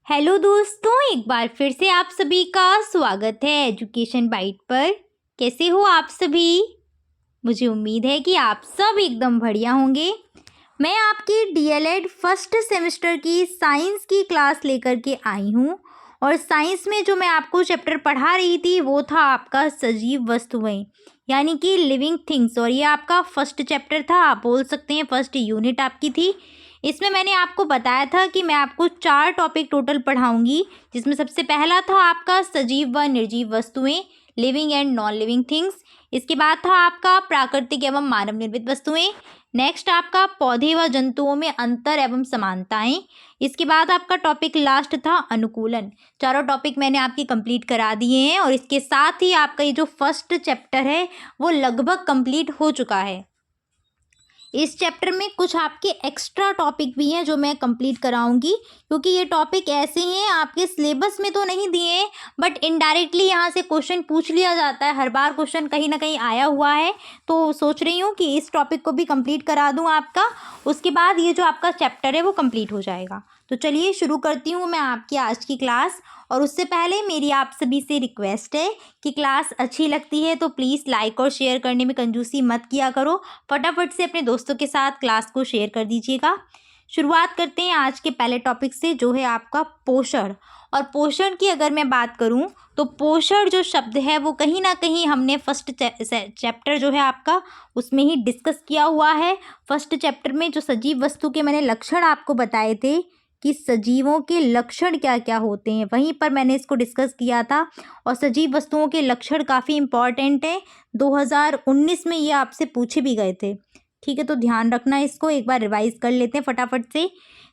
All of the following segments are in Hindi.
हेलो दोस्तों, एक बार फिर से आप सभी का स्वागत है एजुकेशन बाइट पर। कैसे हो आप सभी? मुझे उम्मीद है कि आप सब एकदम बढ़िया होंगे। मैं आपकी डीएलएड फर्स्ट सेमेस्टर की साइंस की क्लास लेकर के आई हूँ और साइंस में जो मैं आपको चैप्टर पढ़ा रही थी वो था आपका सजीव वस्तुएं यानी कि लिविंग थिंग्स। और ये आपका फर्स्ट चैप्टर था, आप बोल सकते हैं फर्स्ट यूनिट आपकी थी। इसमें मैंने आपको बताया था कि मैं आपको 4 टॉपिक टोटल पढ़ाऊंगी, जिसमें सबसे पहला था आपका सजीव व निर्जीव वस्तुएं, living and non living things. इसके बाद था आपका प्राकृतिक एवं मानव निर्मित वस्तुएं। नेक्स्ट आपका पौधे व जंतुओं में अंतर एवं समानताएं। इसके बाद आपका टॉपिक लास्ट था अनुकूलन। चारों टॉपिक मैंने आपकी कंप्लीट करा दिए हैं और इसके साथ ही आपका ये जो फर्स्ट चैप्टर है वो लगभग कंप्लीट हो चुका है। इस चैप्टर में कुछ आपके एक्स्ट्रा टॉपिक भी हैं जो मैं कंप्लीट कराऊंगी, क्योंकि ये टॉपिक ऐसे हैं आपके सिलेबस में तो नहीं दिए हैं बट इनडायरेक्टली यहाँ से क्वेश्चन पूछ लिया जाता है। हर बार क्वेश्चन कहीं ना कहीं आया हुआ है, तो सोच रही हूँ कि इस टॉपिक को भी कंप्लीट करा दूँ आपका। उसके बाद ये जो आपका चैप्टर है वो कंप्लीट हो जाएगा। तो चलिए शुरू करती हूँ मैं आपकी आज की क्लास। और उससे पहले मेरी आप सभी से रिक्वेस्ट है कि क्लास अच्छी लगती है तो प्लीज़ लाइक और शेयर करने में कंजूसी मत किया करो। फटाफट से अपने दोस्तों के साथ क्लास को शेयर कर दीजिएगा। शुरुआत करते हैं आज के पहले टॉपिक से, जो है आपका पोषण। और पोषण की अगर मैं बात करूं तो पोषण जो शब्द है वो कहीं ना कहीं हमने फर्स्ट चैप्टर जो है आपका उसमें ही डिस्कस किया हुआ है। फर्स्ट चैप्टर में जो सजीव वस्तु के मैंने लक्षण आपको बताए थे कि सजीवों के लक्षण क्या क्या होते हैं, वहीं पर मैंने इसको डिस्कस किया था। और सजीव वस्तुओं के लक्षण काफ़ी इम्पॉर्टेंट हैं, 2019 में ये आपसे पूछे भी गए थे। ठीक है, तो ध्यान रखना, इसको एक बार रिवाइज कर लेते हैं फटाफट से।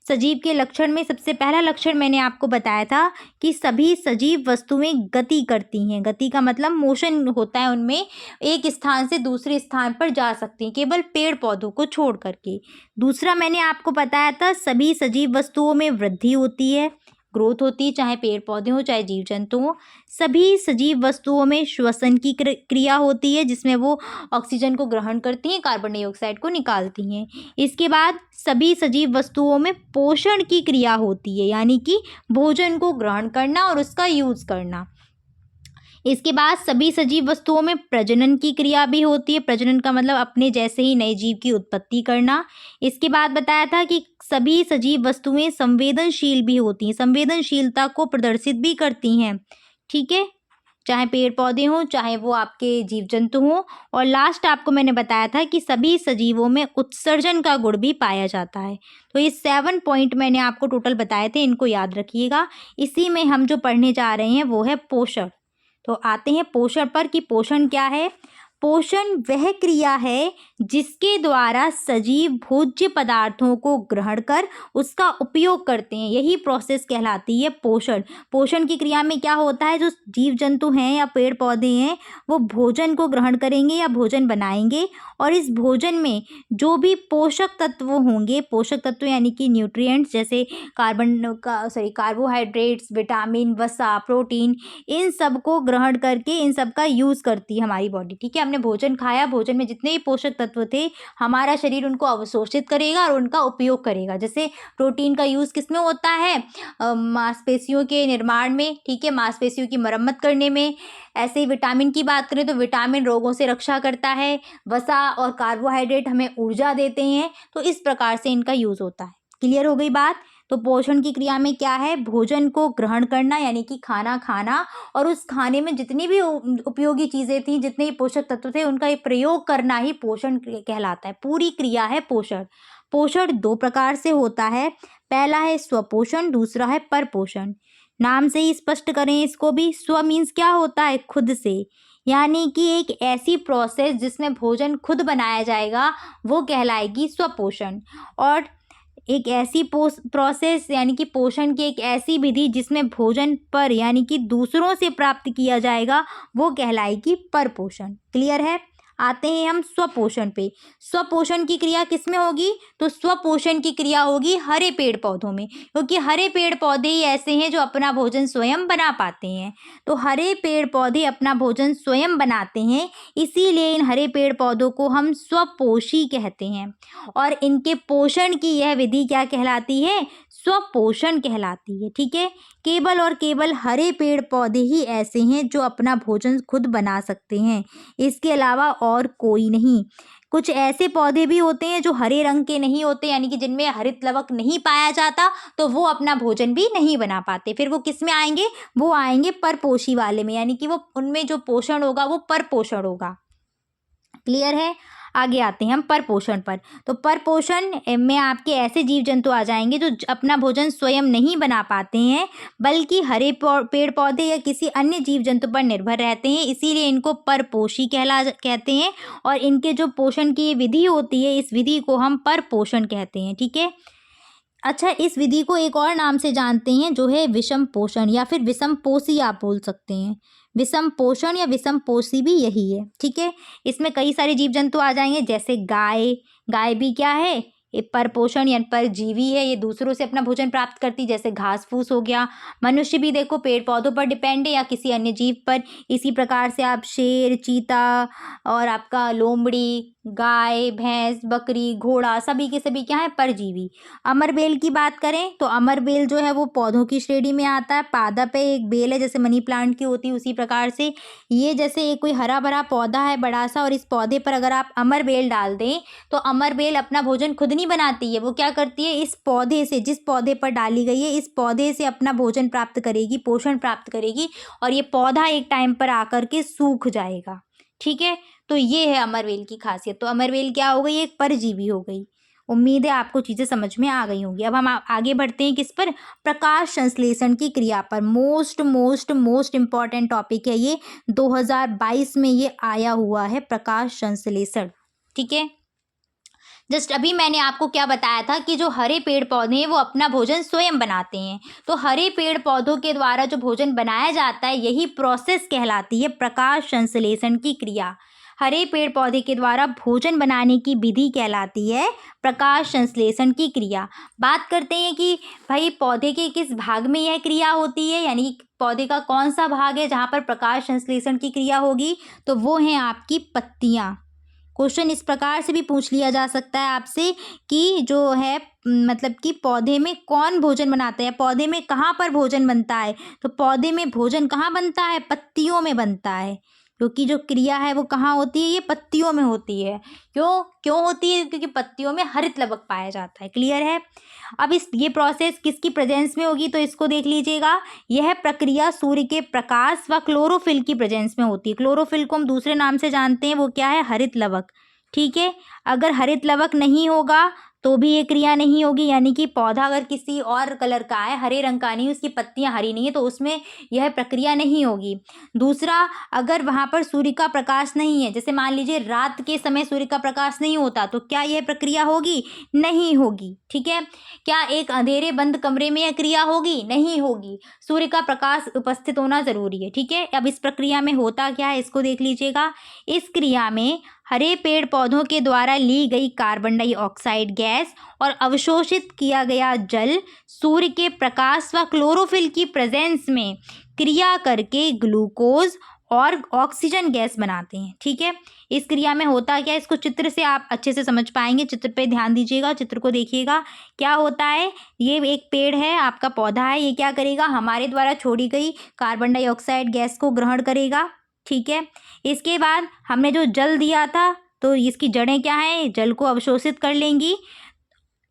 सजीव के लक्षण में सबसे पहला लक्षण मैंने आपको बताया था कि सभी सजीव वस्तुएं गति करती हैं। गति का मतलब मोशन होता है उनमें, एक स्थान से दूसरे स्थान पर जा सकती हैं, केवल पेड़ पौधों को छोड़ करके। दूसरा मैंने आपको बताया था सभी सजीव वस्तुओं में वृद्धि होती है, ग्रोथ होती है, चाहे पेड़ पौधे हो चाहे जीव जंतु हो। सभी सजीव वस्तुओं में श्वसन की क्रिया होती है, जिसमें वो ऑक्सीजन को ग्रहण करती हैं, कार्बन डाइऑक्साइड को निकालती हैं। इसके बाद सभी सजीव वस्तुओं में पोषण की क्रिया होती है, यानी कि भोजन को ग्रहण करना और उसका यूज़ करना। इसके बाद सभी सजीव वस्तुओं में प्रजनन की क्रिया भी होती है। प्रजनन का मतलब अपने जैसे ही नए जीव की उत्पत्ति करना। इसके बाद बताया था कि सभी सजीव वस्तुएं संवेदनशील भी होती हैं, संवेदनशीलता को प्रदर्शित भी करती हैं। ठीक है, चाहे पेड़ पौधे हों चाहे वो आपके जीव जंतु हों। और लास्ट आपको मैंने बताया था कि सभी सजीवों में उत्सर्जन का गुण भी पाया जाता है। तो ये 7 पॉइंट मैंने आपको टोटल बताए थे, इनको याद रखिएगा। इसी में हम जो पढ़ने जा रहे हैं वो है पोषण। तो आते हैं पोषण पर कि पोषण क्या है। पोषण वह क्रिया है जिसके द्वारा सजीव भोज्य पदार्थों को ग्रहण कर उसका उपयोग करते हैं, यही प्रोसेस कहलाती है पोषण। पोषण की क्रिया में क्या होता है, जो जीव जंतु हैं या पेड़ पौधे हैं वो भोजन को ग्रहण करेंगे या भोजन बनाएंगे, और इस भोजन में जो भी पोषक तत्व होंगे, पोषक तत्व यानी कि न्यूट्रिएंट्स, जैसे कार्बोहाइड्रेट्स, विटामिन, वसा, प्रोटीन, इन सब को ग्रहण करके इन सब का यूज़ करती है हमारी बॉडी। ठीक है, हमने भोजन खाया, भोजन में जितने भी पोषक तत्व थे हमारा शरीर उनको अवशोषित करेगा और उनका उपयोग करेगा। जैसे प्रोटीन का यूज़ किस में होता है, मांसपेशियों के निर्माण में, ठीक है, मांसपेशियों की मरम्मत करने में। ऐसे ही विटामिन की बात करें तो विटामिन रोगों से रक्षा करता है, वसा और कार्बोहाइड्रेट हमें ऊर्जा देते हैं। तो इस प्रकार से इनका यूज़ होता है। क्लियर हो गई बात। तो पोषण की क्रिया में क्या है, भोजन को ग्रहण करना यानी कि खाना खाना, और उस खाने में जितनी भी उपयोगी चीज़ें थी, जितने भी पोषक तत्व थे उनका प्रयोग करना ही पोषण कहलाता है। पूरी क्रिया है पोषण। पोषण 2 प्रकार से होता है, पहला है स्वपोषण, दूसरा है परपोषण। नाम से ही स्पष्ट करें इसको भी। स्व मीन्स क्या होता है, खुद से, यानी कि एक ऐसी प्रोसेस जिसमें भोजन खुद बनाया जाएगा वो कहलाएगी स्वपोषण। और एक ऐसी प्रोसेस यानी कि पोषण की एक ऐसी विधि जिसमें भोजन पर यानी कि दूसरों से प्राप्त किया जाएगा वो कहलाएगी परपोषण। क्लियर है। आते हैं हम स्वपोषण पे। स्वपोषण की क्रिया किस में होगी, तो स्वपोषण की क्रिया होगी हरे पेड़ पौधों में, क्योंकि हरे पेड़ पौधे ही ऐसे हैं जो अपना भोजन स्वयं बना पाते हैं। तो हरे पेड़ पौधे अपना भोजन स्वयं बनाते हैं, इसीलिए इन हरे पेड़ पौधों को हम स्वपोषी कहते हैं। और इनके पोषण की यह विधि क्या कहलाती है, स्वपोषण कहलाती है। ठीक है, केवल और केवल हरे पेड़ पौधे ही ऐसे हैं जो अपना भोजन खुद बना सकते हैं, इसके अलावा और कोई नहीं। कुछ ऐसे पौधे भी होते हैं जो हरे रंग के नहीं होते, यानी कि जिनमें हरित लवक नहीं पाया जाता, तो वो अपना भोजन भी नहीं बना पाते। फिर वो किस में आएंगे? वो आएंगे परपोषी वाले में, यानी कि वो उनमें जो पोषण होगा वो परपोषण होगा। क्लियर है? आगे आते हैं हम परपोषण पर। तो परपोषण में आपके ऐसे जीव जंतु आ जाएंगे जो अपना भोजन स्वयं नहीं बना पाते हैं, बल्कि हरे पेड़ पौधे या किसी अन्य जीव जंतु पर निर्भर रहते हैं, इसीलिए इनको परपोषी कहते हैं। और इनके जो पोषण की विधि होती है, इस विधि को हम परपोषण कहते हैं। ठीक है, अच्छा, इस विधि को एक और नाम से जानते हैं जो है विषम पोषण, या फिर विषम पोषी आप बोल सकते हैं। विषम पोषण या विषम पोषी भी यही है। ठीक है, इसमें कई सारे जीव जंतु आ जाएंगे, जैसे गाय। गाय भी क्या है? ये परपोषण या परजीवी है, ये दूसरों से अपना भोजन प्राप्त करती, जैसे घास फूस हो गया। मनुष्य भी देखो पेड़ पौधों पर डिपेंड है या किसी अन्य जीव पर। इसी प्रकार से आप शेर, चीता और आपका लोमड़ी, गाय, भैंस, बकरी, घोड़ा, सभी के सभी क्या है? परजीवी। अमरबेल की बात करें तो अमरबेल जो है वो पौधों की श्रेणी में आता है। पादप है, एक बेल है, जैसे मनी प्लांट की होती है उसी प्रकार से ये, जैसे कोई हरा भरा पौधा है बड़ा सा, और इस पौधे पर अगर आप अमरबेल डाल दें तो अमरबेल अपना भोजन खुद नहीं बनाती है, वो क्या करती है? इस पौधे से, जिस पौधे पर डाली गई है, इस पौधे से अपना भोजन प्राप्त करेगी, पोषण प्राप्त करेगी, और ये पौधा एक टाइम पर आकर के सूख जाएगा। ठीक है, तो ये है अमरबेल की खासियत। तो अमरबेल क्या हो गई? एक परजीवी हो गई। उम्मीद है आपको चीज़ें समझ में आ गई होंगी। अब हम आगे बढ़ते हैं किस पर? प्रकाश संश्लेषण की क्रिया पर। मोस्ट इम्पॉर्टेंट टॉपिक है ये, 2022 में ये आया हुआ है, प्रकाश संश्लेषण। ठीक है, जस्ट अभी मैंने आपको क्या बताया था कि जो हरे पेड़ पौधे हैं वो अपना भोजन स्वयं बनाते हैं। तो हरे पेड़ पौधों के द्वारा जो भोजन बनाया जाता है, यही प्रोसेस कहलाती है प्रकाश संश्लेषण की क्रिया। हरे पेड़ पौधे के द्वारा भोजन बनाने की विधि कहलाती है प्रकाश संश्लेषण की क्रिया। बात करते हैं कि भाई पौधे के किस भाग में यह क्रिया होती है, यानी पौधे का कौन सा भाग है जहाँ पर प्रकाश संश्लेषण की क्रिया होगी, तो वो हैं आपकी पत्तियाँ। क्वेश्चन इस प्रकार से भी पूछ लिया जा सकता है आपसे कि जो है मतलब कि पौधे में कौन भोजन बनाता है, पौधे में कहाँ पर भोजन बनता है। तो पौधे में भोजन कहाँ बनता है? पत्तियों में बनता है, क्योंकि जो क्रिया है वो कहाँ होती है? ये पत्तियों में होती है। क्यों होती है? क्योंकि पत्तियों में हरित लवक पाया जाता है। क्लियर है? अब ये प्रोसेस किसकी प्रेजेंस में होगी, तो इसको देख लीजिएगा। यह प्रक्रिया सूर्य के प्रकाश व क्लोरोफिल की प्रेजेंस में होती है। क्लोरोफिल को हम दूसरे नाम से जानते हैं, वो क्या है? हरित लवक। ठीक है, अगर हरित लवक नहीं होगा तो भी ये क्रिया नहीं होगी, यानी कि पौधा अगर किसी और कलर का है, हरे रंग का नहीं, उसकी पत्तियां हरी नहीं है, तो उसमें यह प्रक्रिया नहीं होगी। दूसरा, अगर वहाँ पर सूर्य का प्रकाश नहीं है, जैसे मान लीजिए रात के समय सूर्य का प्रकाश नहीं होता, तो क्या यह प्रक्रिया होगी? नहीं होगी। ठीक है, क्या एक अंधेरे बंद कमरे में यह क्रिया होगी? नहीं होगी। सूर्य का प्रकाश उपस्थित होना जरूरी है। ठीक है, अब इस प्रक्रिया में होता क्या है इसको देख लीजिएगा। इस क्रिया में हरे पेड़ पौधों के द्वारा ली गई कार्बन डाइऑक्साइड गैस और अवशोषित किया गया जल सूर्य के प्रकाश व क्लोरोफिल की प्रेजेंस में क्रिया करके ग्लूकोज और ऑक्सीजन गैस बनाते हैं। ठीक है, इस क्रिया में होता क्या है, इसको चित्र से आप अच्छे से समझ पाएंगे। चित्र पे ध्यान दीजिएगा, चित्र को देखिएगा। क्या होता है? ये एक पेड़ है, आपका पौधा है, ये क्या करेगा? हमारे द्वारा छोड़ी गई कार्बन डाइऑक्साइड गैस को ग्रहण करेगा। ठीक है, इसके बाद हमने जो जल दिया था, तो इसकी जड़ें क्या हैं? जल को अवशोषित कर लेंगी।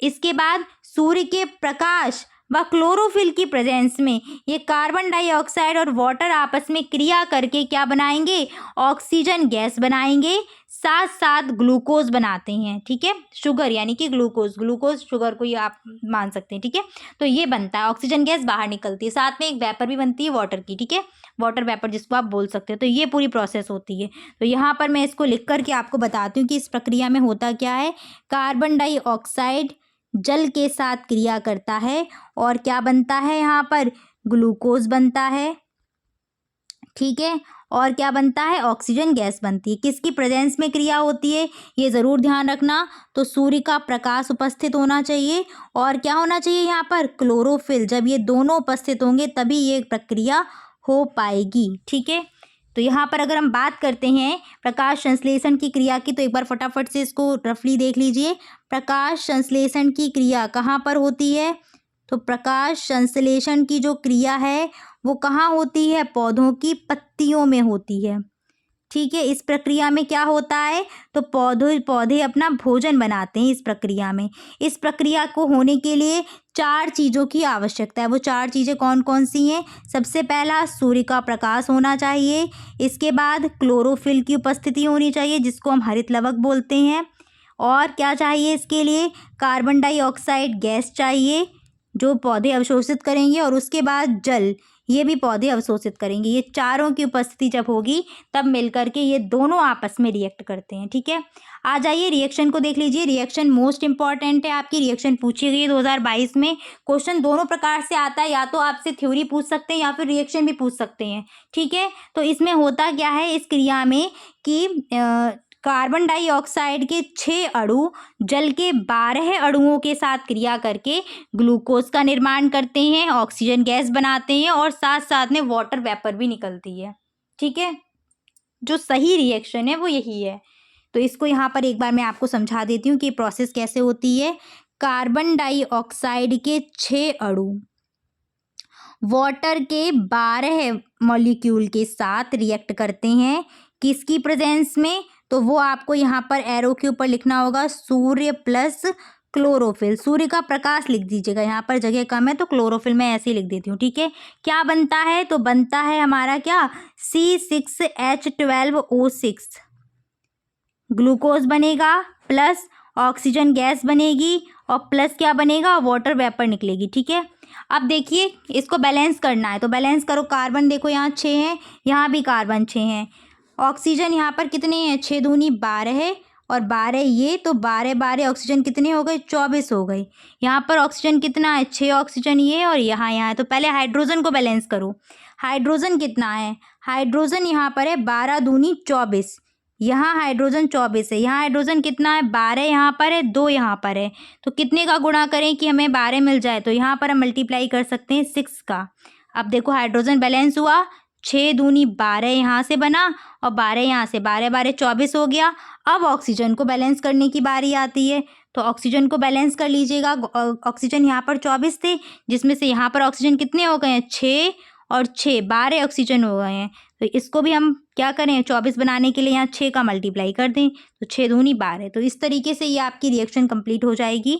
इसके बाद सूर्य के प्रकाश व क्लोरोफिल की प्रेजेंस में ये कार्बन डाइऑक्साइड और वाटर आपस में क्रिया करके क्या बनाएंगे? ऑक्सीजन गैस बनाएंगे, साथ साथ ग्लूकोज बनाते हैं। ठीक है, शुगर यानी कि ग्लूकोज शुगर को ये आप मान सकते हैं। ठीक है, तो ये बनता है, ऑक्सीजन गैस बाहर निकलती है, साथ में एक वेपर भी बनती है वाटर की। ठीक है, वाटर वेपर जिसको आप बोल सकते हैं। तो ये पूरी प्रोसेस होती है। तो यहाँ पर मैं इसको लिख करके आपको बताती हूँ कि इस प्रक्रिया में होता क्या है। कार्बन डाइऑक्साइड जल के साथ क्रिया करता है और क्या बनता है? यहाँ पर ग्लूकोज बनता है। ठीक है, और क्या बनता है? ऑक्सीजन गैस बनती है। किसकी प्रेजेंस में क्रिया होती है, ये ज़रूर ध्यान रखना। तो सूर्य का प्रकाश उपस्थित होना चाहिए और क्या होना चाहिए यहाँ पर? क्लोरोफिल। जब ये दोनों उपस्थित होंगे तभी ये प्रक्रिया हो पाएगी। ठीक है, तो यहाँ पर अगर हम बात करते हैं प्रकाश संश्लेषण की क्रिया की, तो एक बार फटाफट से इसको रफली देख लीजिए। प्रकाश संश्लेषण की क्रिया कहाँ पर होती है? तो प्रकाश संश्लेषण की जो क्रिया है वो कहाँ होती है? पौधों की पत्तियों में होती है। ठीक है, इस प्रक्रिया में क्या होता है? तो पौधे अपना भोजन बनाते हैं इस प्रक्रिया में। इस प्रक्रिया को होने के लिए 4 चीज़ों की आवश्यकता है। वो 4 चीज़ें कौन कौन सी हैं? सबसे पहला सूर्य का प्रकाश होना चाहिए। इसके बाद क्लोरोफिल की उपस्थिति होनी चाहिए जिसको हम हरित लवक बोलते हैं। और क्या चाहिए इसके लिए? कार्बन डाइऑक्साइड गैस चाहिए जो पौधे अवशोषित करेंगे, और उसके बाद जल, ये भी पौधे अवशोषित करेंगे। ये चारों की उपस्थिति जब होगी तब मिलकर के ये दोनों आपस में रिएक्ट करते हैं। ठीक है, आ जाइए रिएक्शन को देख लीजिए। रिएक्शन मोस्ट इंपॉर्टेंट है, आपकी रिएक्शन पूछी गई है 2022 में। क्वेश्चन दोनों प्रकार से आता है, या तो आपसे थ्योरी पूछ सकते हैं या फिर रिएक्शन भी पूछ सकते हैं। ठीक है, तो इसमें होता क्या है इस क्रिया में कि कार्बन डाइऑक्साइड के 6 अणु जल के 12 अणुओं के साथ क्रिया करके ग्लूकोज का निर्माण करते हैं, ऑक्सीजन गैस बनाते हैं, और साथ साथ में वाटर वेपर भी निकलती है। ठीक है, जो सही रिएक्शन है वो यही है। तो इसको यहाँ पर एक बार मैं आपको समझा देती हूँ कि प्रोसेस कैसे होती है। कार्बन डाइऑक्साइड के 6 अणु वाटर के 12 मॉलिक्यूल के साथ रिएक्ट करते हैं। किसकी प्रेजेंस में? तो वो आपको यहाँ पर एरो के ऊपर लिखना होगा, सूर्य प्लस क्लोरोफिल। सूर्य का प्रकाश लिख दीजिएगा, यहाँ पर जगह कम है तो क्लोरोफिल मैं ऐसे ही लिख देती हूँ। ठीक है, क्या बनता है? तो बनता है हमारा क्या? C6H12O6 ग्लूकोज बनेगा, प्लस ऑक्सीजन गैस बनेगी, और प्लस क्या बनेगा? वाटर वेपर निकलेगी। ठीक है, अब देखिए इसको बैलेंस करना है, तो बैलेंस करो। कार्बन देखो यहाँ 6 हैं, यहाँ भी कार्बन 6 हैं। ऑक्सीजन यहाँ पर कितने हैं? 6 दूनी 12 है, और 12 ये, तो 12 ऑक्सीजन कितने हो गए? 24 हो गए। यहाँ पर ऑक्सीजन कितना है? 6 ऑक्सीजन ये, और यहाँ है। तो पहले हाइड्रोजन को बैलेंस करो। हाइड्रोजन कितना है? हाइड्रोजन यहाँ पर है 12 दूनी 24, यहाँ हाइड्रोजन 24 है। यहाँ हाइड्रोजन कितना है? 12 यहाँ पर है, 2 यहाँ पर है। तो कितने का गुणा करें कि हमें 12 मिल जाए? तो यहाँ पर हम मल्टीप्लाई कर सकते हैं 6 का। अब देखो हाइड्रोजन बैलेंस हुआ, 6 दूनी 12 यहाँ से बना, और 12 यहाँ से, 12 12 24 हो गया। अब ऑक्सीजन को बैलेंस करने की बारी आती है, तो ऑक्सीजन को बैलेंस कर लीजिएगा। ऑक्सीजन यहाँ पर 24 थे, जिसमें से यहाँ पर ऑक्सीजन कितने हो गए हैं? 6 और 6 12 ऑक्सीजन हो गए हैं। तो इसको भी हम क्या करें? 24 बनाने के लिए यहाँ 6 का मल्टीप्लाई कर दें, तो 6 दूनी 12। तो इस तरीके से ये आपकी रिएक्शन कंप्लीट हो जाएगी।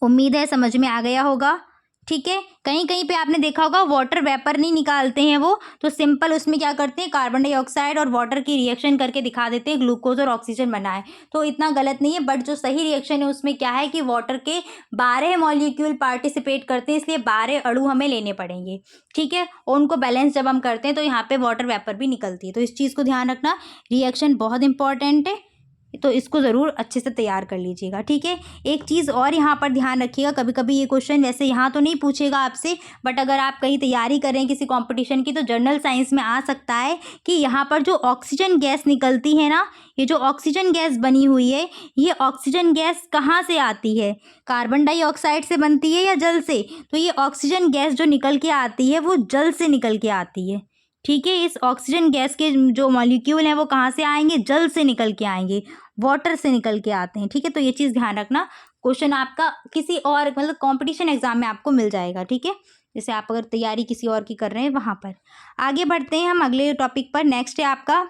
उम्मीद है समझ में आ गया होगा। ठीक है, कहीं कहीं पे आपने देखा होगा वाटर वेपर नहीं निकालते हैं वो, तो सिंपल उसमें क्या करते हैं? कार्बन डाइऑक्साइड और वाटर की रिएक्शन करके दिखा देते हैं, ग्लूकोज और ऑक्सीजन बना है। तो इतना गलत नहीं है, बट जो सही रिएक्शन है उसमें क्या है कि वाटर के 12 मॉलिक्यूल पार्टिसिपेट करते हैं, इसलिए 12 अणु हमें लेने पड़ेंगे। ठीक है, और उनको बैलेंस जब हम करते हैं तो यहाँ पे वाटर वेपर भी निकलती है। तो इस चीज़ को ध्यान रखना, रिएक्शन बहुत इंपॉर्टेंट है, तो इसको ज़रूर अच्छे से तैयार कर लीजिएगा। ठीक है, एक चीज़ और यहाँ पर ध्यान रखिएगा, कभी कभी ये क्वेश्चन वैसे यहाँ तो नहीं पूछेगा आपसे, बट अगर आप कहीं तैयारी कर रहे हैं किसी कंपटीशन की तो जनरल साइंस में आ सकता है कि यहाँ पर जो ऑक्सीजन गैस निकलती है ना, ये जो ऑक्सीजन गैस बनी हुई है, ये ऑक्सीजन गैस कहाँ से आती है? कार्बन डाइऑक्साइड से बनती है या जल से? तो ये ऑक्सीजन गैस जो निकल के आती है वो जल से निकल के आती है। ठीक है, इस ऑक्सीजन गैस के जो मॉलिक्यूल हैं वो कहाँ से आएंगे? जल से निकल के आएंगे, वाटर से निकल के आते हैं। ठीक है, तो ये चीज़ ध्यान रखना, क्वेश्चन आपका किसी और मतलब कंपटीशन एग्जाम में आपको मिल जाएगा। ठीक है, जैसे आप अगर तैयारी किसी और की कर रहे हैं वहाँ पर। आगे बढ़ते हैं हम अगले टॉपिक पर। नेक्स्ट है आपका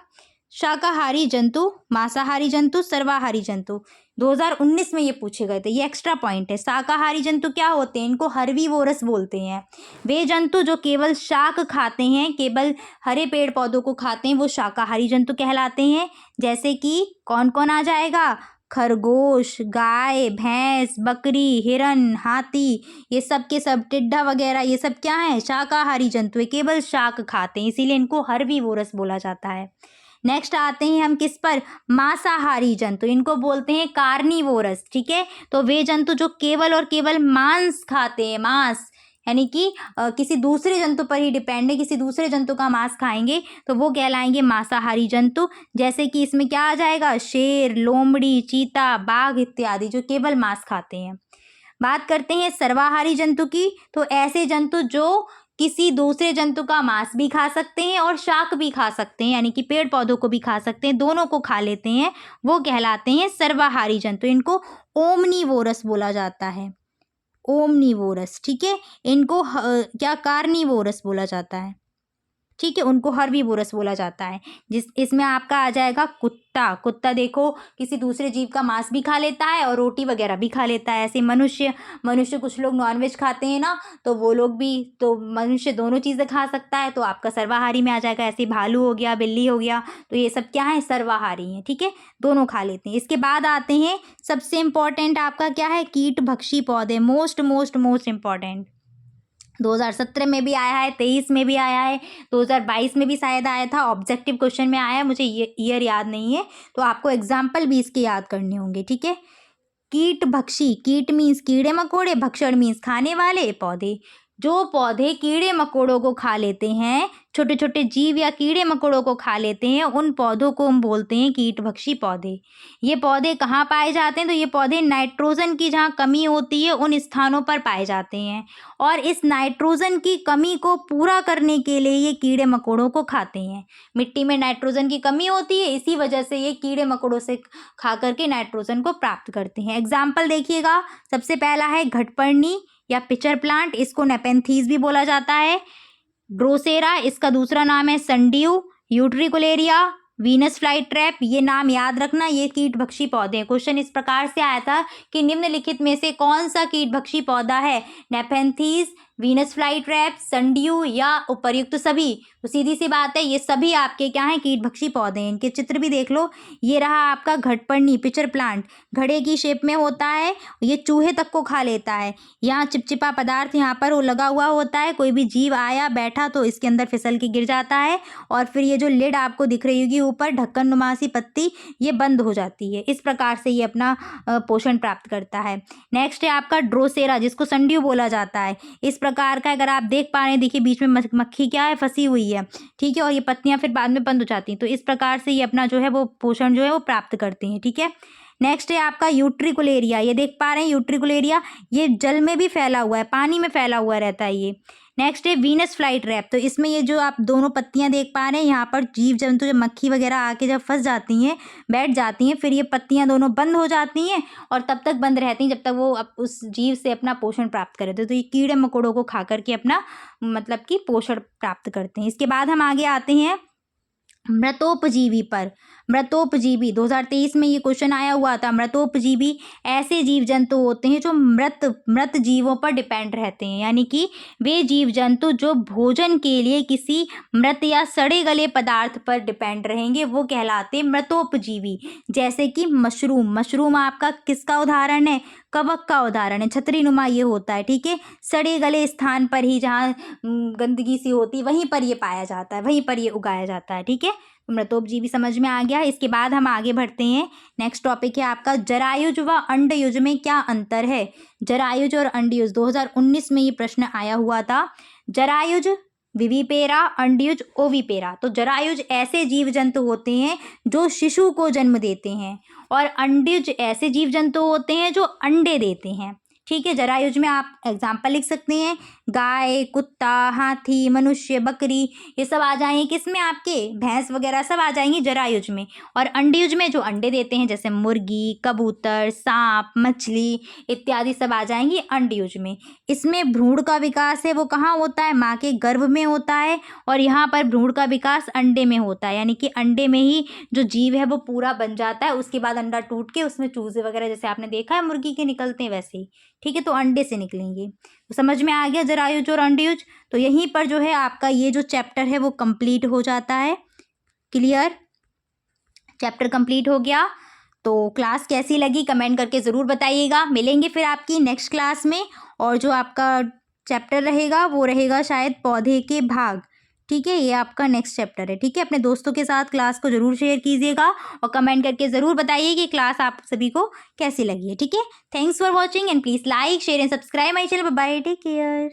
शाकाहारी जंतु, मांसाहारी जंतु, सर्वाहारी जंतु। 2019 में ये पूछे गए थे, ये एक्स्ट्रा पॉइंट है। शाकाहारी जंतु क्या होते हैं? इनको हर्बीवोरस बोलते हैं। वे जंतु जो केवल शाक खाते हैं, केवल हरे पेड़ पौधों को खाते हैं, वो शाकाहारी जंतु कहलाते हैं। जैसे कि कौन कौन आ जाएगा? खरगोश, गाय, भैंस, बकरी, हिरन, हाथी, ये सब के सब, टिड्डा वगैरह, ये सब क्या है? शाकाहारी जंतु है, केवल शाक खाते हैं, इसीलिए इनको हर्बीवोरस बोला जाता है। नेक्स्ट आते हैं हम किस पर? मांसाहारी जंतु, इनको बोलते हैं कार्निवोरस। ठीक है, तो वे जंतु जो केवल और केवल मांस खाते हैं, मांस यानी कि किसी दूसरे जंतु पर ही डिपेंड है, किसी दूसरे जंतु का मांस खाएंगे तो वो कहलाएंगे मांसाहारी जंतु। जैसे कि इसमें क्या आ जाएगा? शेर, लोमड़ी, चीता, बाघ इत्यादि जो केवल मांस खाते हैं। बात करते हैं सर्वाहारी जंतु की, तो ऐसे जंतु जो किसी दूसरे जंतु का मांस भी खा सकते हैं और शाक भी खा सकते हैं, यानी कि पेड़ पौधों को भी खा सकते हैं, दोनों को खा लेते हैं, वो कहलाते हैं सर्वाहारी जंतु। इनको ओमनीवोरस बोला जाता है। ओमनीवोरस, ठीक है। इनको क्या कार्निवोरस बोला जाता है, ठीक है। उनको हर्बीवोरस बोला जाता है। इसमें आपका आ जाएगा कुत्ता। कुत्ता देखो किसी दूसरे जीव का मांस भी खा लेता है और रोटी वगैरह भी खा लेता है। ऐसे मनुष्य कुछ लोग नॉनवेज खाते हैं ना, तो वो लोग भी, तो मनुष्य दोनों चीज़ें खा सकता है, तो आपका सर्वाहारी में आ जाएगा। ऐसे भालू हो गया, बिल्ली हो गया, तो ये सब क्या है, सर्वाहारी हैं, ठीक है, दोनों खा लेते हैं। इसके बाद आते हैं सबसे इम्पॉर्टेंट आपका क्या है, कीटभक्षी पौधे। Most most most important. 2017 में भी आया है, 23 में भी आया है, 2022 में भी शायद आया था, ऑब्जेक्टिव क्वेश्चन में आया है, मुझे ये ईयर याद नहीं है, तो आपको एग्जाम्पल भी इसके याद करने होंगे, ठीक है। कीटभक्षी, कीट मीन्स कीड़े मकोड़े, भक्षण मीन्स खाने वाले पौधे। जो पौधे कीड़े मकोड़ों को खा लेते हैं, छोटे छोटे जीव या कीड़े मकोड़ों को खा लेते हैं, उन पौधों को हम बोलते हैं कीटभक्षी पौधे। ये पौधे कहाँ पाए जाते हैं, तो ये पौधे नाइट्रोजन की जहाँ कमी होती है उन स्थानों पर पाए जाते हैं, और इस नाइट्रोजन की कमी को पूरा करने के लिए ये कीड़े मकोड़ों को खाते हैं। मिट्टी में नाइट्रोजन की कमी होती है, इसी वजह से ये कीड़े मकोड़ों से खा करके नाइट्रोजन को प्राप्त करते हैं। एग्जाम्पल देखिएगा, सबसे पहला है घटपर्णी या पिचर प्लांट, इसको नेपेंथीज भी बोला जाता है। ड्रोसेरा, इसका दूसरा नाम है sundew. Utricularia, Venus fly trap, ये नाम याद रखना, ये कीटभक्षी पौधे हैं। क्वेश्चन इस प्रकार से आया था कि निम्नलिखित में से कौन सा कीटभक्षी पौधा है, नेपेंथीज, वीनस फ्लाई ट्रैप, संड्यू या उपर्युक्त सभी। तो सीधी सी बात है, ये सभी आपके क्या हैं, कीटभक्षी पौधे हैं। इनके चित्र भी देख लो, ये रहा आपका घटपर्णी पिचर प्लांट, घड़े की शेप में होता है, ये चूहे तक को खा लेता है। यहाँ चिपचिपा पदार्थ यहाँ पर वो लगा हुआ होता है, कोई भी जीव आया बैठा तो इसके अंदर फिसल के गिर जाता है, और फिर ये जो लिड आपको दिख रही होगी ऊपर ढक्कन नुमासी पत्ती, ये बंद हो जाती है। इस प्रकार से ये अपना पोषण प्राप्त करता है। नेक्स्ट है आपका ड्रोसेरा, जिसको संड्यू बोला जाता है। इस प्रकार का, अगर आप देख पा रहे हैं, देखिए बीच में मक्खी क्या है, फंसी हुई है, ठीक है, और ये पत्तियां फिर बाद में बंद हो जाती हैं। तो इस प्रकार से ये अपना जो है वो पोषण जो है वो प्राप्त करते हैं, ठीक है। नेक्स्ट है आपका यूट्रिकुलेरिया, ये देख पा रहे हैं यूट्रिकुलेरिया, ये जल में भी फैला हुआ है, पानी में फैला हुआ रहता है ये। नेक्स्ट है वीनस फ्लाई ट्रैप, तो इसमें ये जो आप दोनों पत्तियां देख पा रहे हैं, यहाँ पर जीव जंतु, जब मक्खी वगैरह आके जब फंस जाती हैं, बैठ जाती हैं, फिर ये पत्तियां दोनों बंद हो जाती हैं, और तब तक बंद रहती हैं जब तक वो उस जीव से अपना पोषण प्राप्त करे। तो ये कीड़े मकोड़ों को खा करके अपना मतलब कि पोषण प्राप्त करते हैं। इसके बाद हम आगे आते हैं मृतोपजीवी पर। मृतोपजीवी 2023 में ये क्वेश्चन आया हुआ था। मृतोपजीवी ऐसे जीव जंतु होते हैं जो मृत जीवों पर डिपेंड रहते हैं, यानी कि वे जीव जंतु जो भोजन के लिए किसी मृत या सड़े गले पदार्थ पर डिपेंड रहेंगे, वो कहलाते हैं मृतोपजीवी। जैसे कि मशरूम, मशरूम आपका किसका उदाहरण है, कवक का उदाहरण है, छतरी नुमा ये होता है, ठीक है, सड़े गले स्थान पर ही, जहाँ गंदगी सी होती है वहीं पर ये पाया जाता है, वहीं पर ये उगाया जाता है, ठीक है। मृतोपजीवी समझ में आ गया। इसके बाद हम आगे बढ़ते हैं। नेक्स्ट टॉपिक है आपका जरायुज व अंडयुज में क्या अंतर है। जरायुज और अंडयुज 2019 में ये प्रश्न आया हुआ था। जरायुज विविपेरा, अंडयुज ओविपेरा। तो जरायुज ऐसे जीव जंतु होते हैं जो शिशु को जन्म देते हैं, और अंडयुज ऐसे जीव जंतु होते हैं जो अंडे देते हैं, ठीक है। जरायुज में आप एग्जाम्पल लिख सकते हैं, गाय, कुत्ता, हाथी, मनुष्य, बकरी, ये सब आ जाएंगे किसमें, आपके भैंस वगैरह सब आ जाएंगी जरायुज में। और अंडयुज में जो अंडे देते हैं, जैसे मुर्गी, कबूतर, सांप, मछली इत्यादि सब आ जाएंगी अंडयुज में। इसमें भ्रूण का विकास है वो कहाँ होता है, माँ के गर्भ में होता है, और यहाँ पर भ्रूण का विकास अंडे में होता है, यानी कि अंडे में ही जो जीव है वो पूरा बन जाता है। उसके बाद अंडा टूट के उसमें चूजे वगैरह जैसे आपने देखा है मुर्गी के निकलते हैं वैसे ही, ठीक है, तो अंडे से निकलेंगे। तो समझ में आ गया जरायुज और अंडयुज। तो यहीं पर जो है आपका ये जो चैप्टर है वो कंप्लीट हो जाता है। क्लियर, चैप्टर कंप्लीट हो गया। तो क्लास कैसी लगी कमेंट करके ज़रूर बताइएगा। मिलेंगे फिर आपकी नेक्स्ट क्लास में, और जो आपका चैप्टर रहेगा वो रहेगा शायद पौधे के भाग, ठीक है, ये आपका नेक्स्ट चैप्टर है, ठीक है। अपने दोस्तों के साथ क्लास को ज़रूर शेयर कीजिएगा, और कमेंट करके ज़रूर बताइए कि क्लास आप सभी को कैसी लगी है, ठीक है। Thanks for watching and please like, share and subscribe my channel. Bye, take care.